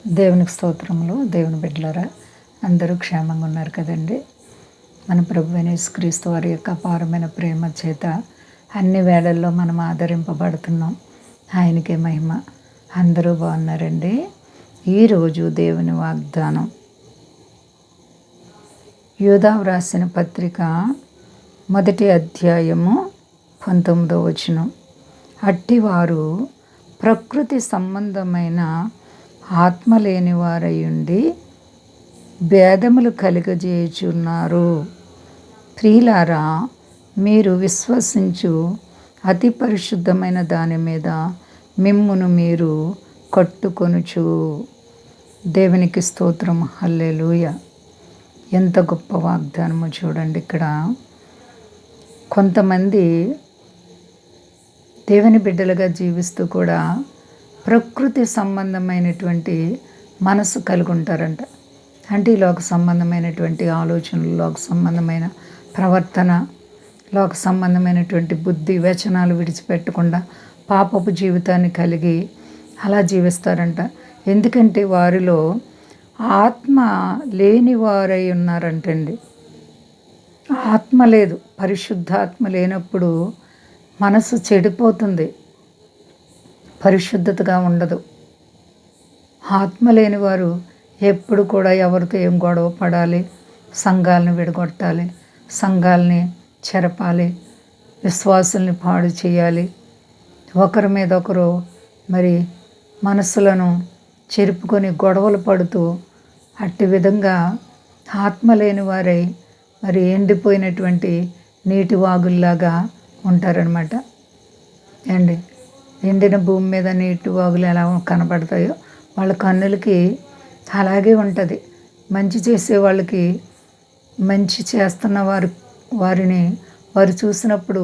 దేవునికి స్తోత్రములు. దేవుని బిడ్డలారా, అందరూ క్షేమంగా ఉన్నారు కదండి. మన ప్రభువైన యేసుక్రీస్తు వారి యొక్క అపారమైన ప్రేమ చేత అన్ని వేళల్లో మనం ఆదరింపబడుతున్నాం. ఆయనకే మహిమ. అందరూ బాగున్నారండి. ఈరోజు దేవుని వాగ్దానం, యూదా వ్రాసిన పత్రిక 1వ అధ్యాయము 19వ వచనం. అట్టివారు ప్రకృతి సంబంధమైన ఆత్మ లేని వారయుండి భేదములు కలుగజేయుచున్నారు. ప్రియులారా, మీరు విశ్వసించు అతి పరిశుద్ధమైన దాని మీద మిమ్మును మీరు కట్టుకొనుచు. దేవునికి స్తోత్రం. హల్లెలూయా. ఎంత గొప్ప వాగ్దానమో చూడండి. ఇక్కడ కొంతమంది దేవుని బిడ్డలుగా జీవిస్తూ కూడా ప్రకృతి సంబంధమైనటువంటి మనసు కలిగి ఉంటారంట. అంటే ఈ లోక సంబంధమైనటువంటి ఆలోచనలు, లోక సంబంధమైన ప్రవర్తన, లోక సంబంధమైనటువంటి బుద్ధి వ్యసనాలు విడిచిపెట్టకుండా పాపపు జీవితాన్ని కలిగి అలా జీవిస్తారంట. ఎందుకంటే వారిలో ఆత్మ లేని వారై ఉన్నారంటండి. ఆత్మ లేదు, పరిశుద్ధాత్మ లేనప్పుడు మనసు చెడిపోతుంది, పరిశుద్ధతగా ఉండదు. ఆత్మ లేని వారు ఎప్పుడు కూడా ఎవరితో ఏం గొడవ పడాలి, సంఘాలను విడగొట్టాలి, సంఘాలని చెరపాలి, విశ్వాసుల్ని పాడు చేయాలి, ఒకరి మీద ఒకరు మరి మనసులను చెరుపుకొని గొడవలు పడుతూ అట్టి విధంగా ఆత్మ లేని వారై మరి ఎండిపోయినటువంటి నీటి వాగుల్లాగా ఉంటారనమాట. అండి, ఎండిన భూమి మీద నీటి వాగులు ఎలా కనపడతాయో వాళ్ళ కన్నులకి అలాగే ఉంటుంది. మంచి చేసే వాళ్ళకి, మంచి చేస్తున్న వారిని వారు చూసినప్పుడు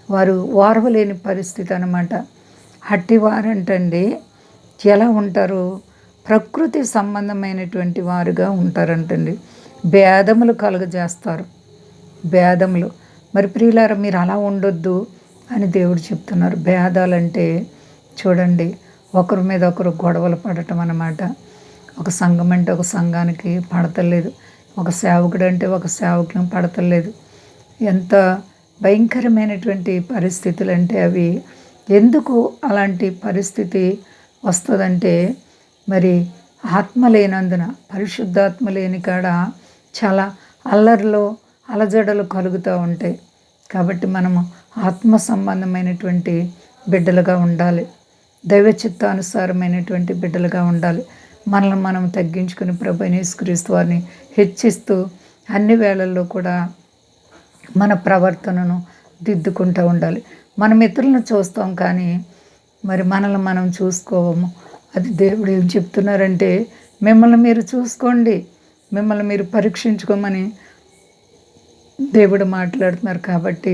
వారు ఓర్వలేని పరిస్థితి అన్నమాట. అట్టి వారంటండి ఎలా ఉంటారు? ప్రకృతి సంబంధమైనటువంటి వారుగా ఉంటారంటండి. భేదములు కలుగజేస్తారు, భేదములు. మరి ప్రియులారా, మీరు అలా ఉండొద్దు అని దేవుడు చెప్తున్నారు. భేదాలంటే చూడండి, ఒకరి మీద ఒకరు గొడవలు పడటం అన్నమాట. ఒక సంఘం అంటే ఒక సంఘానికి పడతలేదు, ఒక సేవకుడు అంటే ఒక సేవకుని పడతలేదు. ఎంత భయంకరమైనటువంటి పరిస్థితులు అంటే అవి. ఎందుకు అలాంటి పరిస్థితి వస్తుందంటే మరి ఆత్మ లేనందున, పరిశుద్ధాత్మ లేని కాడ చాలా అల్లర్లు అలజడలు కలుగుతూ ఉంటాయి. కాబట్టి మనము ఆత్మ సంబంధమైనటువంటి బిడ్డలుగా ఉండాలి, దైవ చిత్తానుసారమైనటువంటి బిడ్డలుగా ఉండాలి. మనల్ని మనం తగ్గించుకుని ప్రభువైన యేసుక్రీస్తు వారిని హెచ్చిస్తూ అన్ని వేళల్లో కూడా మన ప్రవర్తనను దిద్దుకుంటూ ఉండాలి. మనం ఇతరులను చూస్తాం కానీ మరి మనల్ని మనం చూసుకోవము. అది దేవుడు ఏం చెప్తున్నారంటే, మిమ్మల్ని మీరు చూసుకోండి, మిమ్మల్ని మీరు పరీక్షించుకోమని దేవుడు మాట్లాడుతున్నారు. కాబట్టి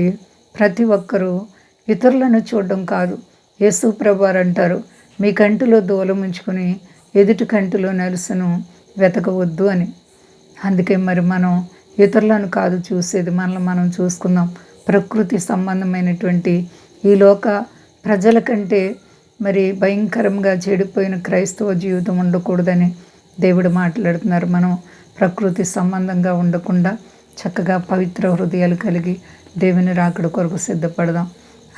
ప్రతి ఒక్కరూ ఇతరులను చూడడం కాదు. యేసు ప్రభువారు అంటారు, మీ కంటిలో దూలం ఉంచుకొని ఎదుటి కంటిలో నలుసును వెతకవద్దు అని. అందుకే మరి మనం ఇతరులను కాదు చూసేది, మనల్ని మనం చూసుకుందాం. ప్రకృతి సంబంధమైనటువంటి ఈ లోక ప్రజల కంటే మరి భయంకరంగా చెడిపోయిన క్రైస్తవ జీవితం ఉండకూడదని దేవుడు మాట్లాడుతున్నారు. మనం ప్రకృతి సంబంధంగా ఉండకుండా చక్కగా పవిత్ర హృదయాలు కలిగి దేవుని రాకడ కొరకు సిద్ధపడదాం.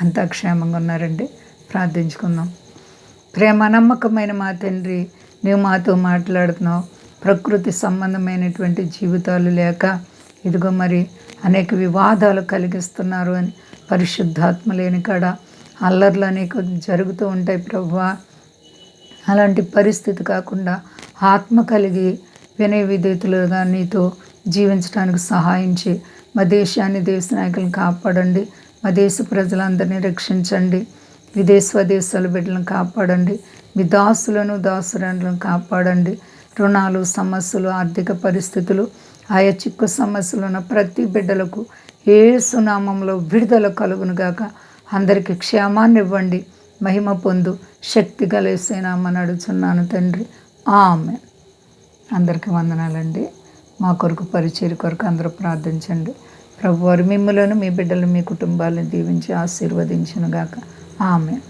అంతా క్షేమంగా ఉన్నారండి. ప్రార్థించుకుందాం. ప్రేమ నమ్మకమైన మా తండ్రి, నీవు మాతో మాట్లాడుతున్నావు. ప్రకృతి సంబంధమైనటువంటి జీవితాలు లేక ఇదిగో మరి అనేక వివాదాలు కలిగిస్తున్నారు అని, పరిశుద్ధాత్మ లేని కాడ అల్లర్లు అనేక జరుగుతూ ఉంటాయి ప్రభువా. అలాంటి పరిస్థితి కాకుండా ఆత్మ కలిగి వినయ విధేయతలుగా నీతో జీవించడానికి సహాయించి మా దేశాన్ని, దేశ నాయకులను కాపాడండి. మా దేశ ప్రజలందరినీ రక్షించండి. స్వదేశాల బిడ్డలను కాపాడండి. మీ దాసులను, దాసురాండ్లను కాపాడండి. రుణాలు, సమస్యలు, ఆర్థిక పరిస్థితులు, ఆయా చిక్కు సమస్యలు ఉన్న ప్రతి బిడ్డలకు యేసు నామములో విడుదల కలుగునుగాక. అందరికీ క్షేమాన్ని ఇవ్వండి. మహిమ పొందు. శక్తి గల యేసు నామమున అడుగుచున్నాను తండ్రి. ఆమేన్. అందరికీ వందనాలండి. మా కొరకు, పరిచర్య కొరకు అందరూ ప్రార్థించండి. ప్రభువారు మిమ్ములను, మీ బిడ్డలు, మీ కుటుంబాలను దీవించి ఆశీర్వదించునుగాక. ఆమేన్.